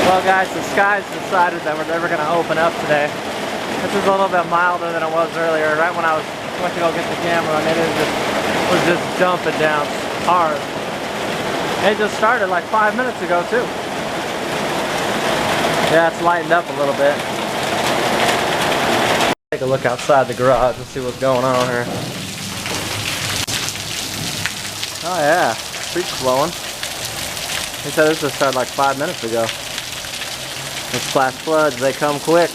Well guys, the skies decided that we're never going to open up today. This is a little bit milder than it was earlier. Right when I went to go get the camera, and it was just dumping down hard. It just started like 5 minutes ago too. Yeah, it's lightened up a little bit. Take a look outside the garage and see what's going on here. Oh yeah, creek's flowing. They said this just started like 5 minutes ago. Those flash floods, they come quick.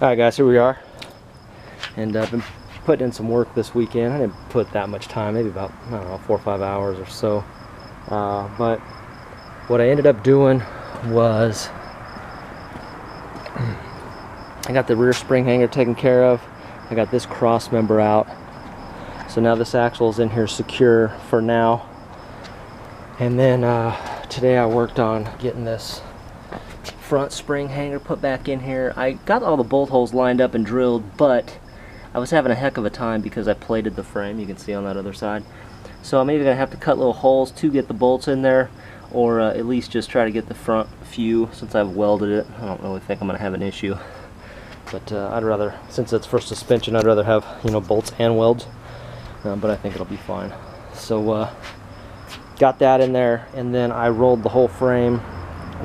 Alright guys, here we are, and I've been putting in some work this weekend. I didn't put that much time, maybe about, I don't know, 4 or 5 hours or so, but what I ended up doing was I got the rear spring hanger taken care of. I got this cross member out, so now this axle is in here secure for now. And then today I worked on getting this front spring hanger put back in here. I got all the bolt holes lined up and drilled, but I was having a heck of a time because I plated the frame, you can see on that other side. So I'm either going to have to cut little holes to get the bolts in there, or at least just try to get the front few since I've welded it. I don't really think I'm going to have an issue, but I'd rather, since it's for suspension, I'd rather have, you know, bolts and welds, but I think it'll be fine. So got that in there, and then I rolled the whole frame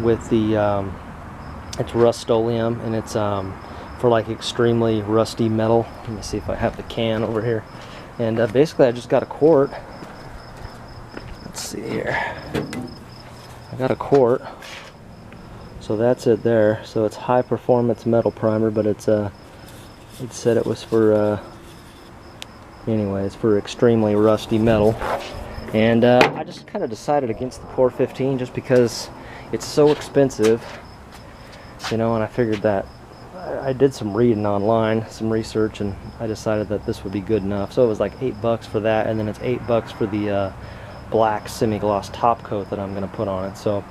with the it's Rust-Oleum, and it's for like extremely rusty metal. Let me see if I have the can over here. And basically I just got a quart. Let's see here. I got a quart. So that's it there. So it's high performance metal primer, but it's it said it was for anyways, for extremely rusty metal. And I just kind of decided against the Core 15 just because it's so expensive, you know, and I figured that I did some reading online, some research, and I decided that this would be good enough. So it was like $8 for that, and then it's $8 for the black semi-gloss top coat that I'm going to put on it. So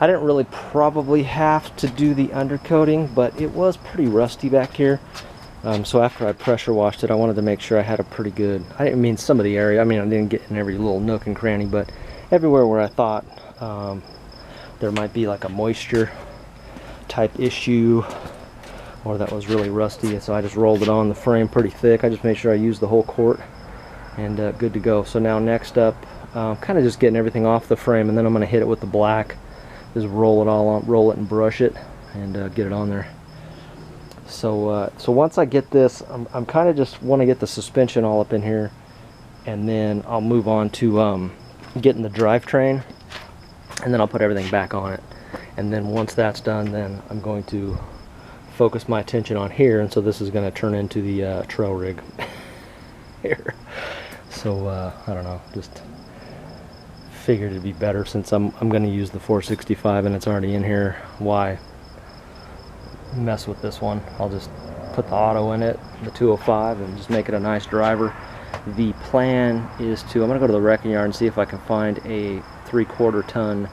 I didn't really probably have to do the undercoating, but it was pretty rusty back here. So after I pressure washed it, I wanted to make sure I had a pretty good, I didn't mean some of the area, I mean I didn't get in every little nook and cranny, but everywhere where I thought there might be like a moisture type issue or that was really rusty, so I just rolled it on the frame pretty thick. I just made sure I used the whole quart, and good to go. So now next up, kind of just getting everything off the frame, and then I'm going to hit it with the black. Just roll it all on, roll it and brush it, and get it on there. So once I get this, I'm kind of just want to get the suspension all up in here, and then I'll move on to getting the drivetrain, and then I'll put everything back on it. And then once that's done, then I'm going to focus my attention on here, and so this is going to turn into the trail rig here. So I don't know, just figured it'd be better since I'm going to use the 465 and it's already in here. Why mess with this one? I'll just put the auto in it, the 205, and just make it a nice driver. The plan is to, I'm going to go to the wrecking yard and see if I can find a 3/4 ton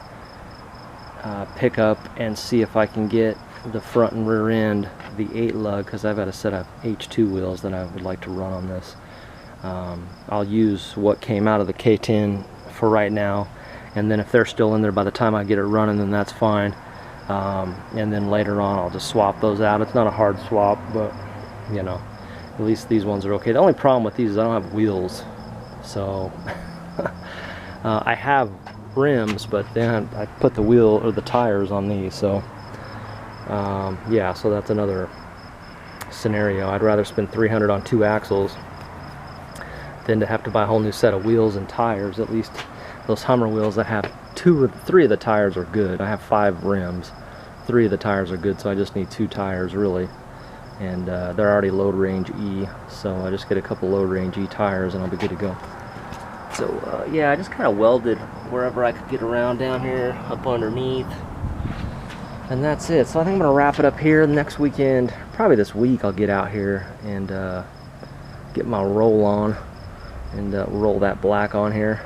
pickup and see if I can get the front and rear end, the 8 lug, because I've got a set of H2 wheels that I would like to run on this. I'll use what came out of the K10 for right now, and then if they're still in there by the time I get it running, then that's fine. And then later on I'll just swap those out. It's not a hard swap, but you know, at least these ones are okay. The only problem with these is I don't have wheels, so I have rims, but then I put the wheel or the tires on these, so yeah, so that's another scenario. I'd rather spend $300 on 2 axles than to have to buy a whole new set of wheels and tires. At least those Hummer wheels that have 3 of the tires are good. I have 5 rims, 3 of the tires are good, so I just need 2 tires really, and they're already load range E, so I just get a couple load range E tires and I'll be good to go. So yeah, I just kind of welded wherever I could get around down here, up underneath, and that's it. So I think I'm gonna wrap it up here. Next weekend, probably this week, I'll get out here and get my roll on and roll that black on here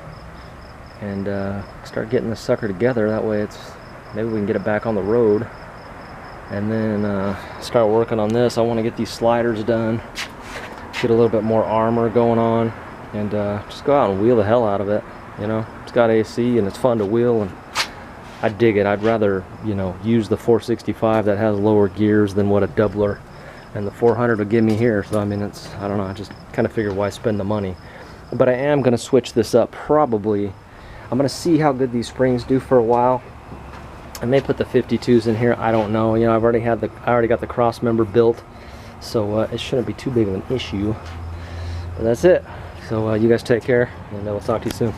and start getting this sucker together. That way it's, maybe we can get it back on the road, and then start working on this. I want to get these sliders done, get a little bit more armor going on, and just go out and wheel the hell out of it. You know, it's got AC and it's fun to wheel, and I dig it. I'd rather, you know, use the 465 that has lower gears than what a doubler and the 400 will give me here. So I mean, it's, I don't know, I just kind of figure why spend the money. But I am going to switch this up probably. I'm going to see how good these springs do for a while. I may put the 52s in here, I don't know. You know, I already got the cross member built, so it shouldn't be too big of an issue. But that's it. So you guys take care, and we'll talk to you soon.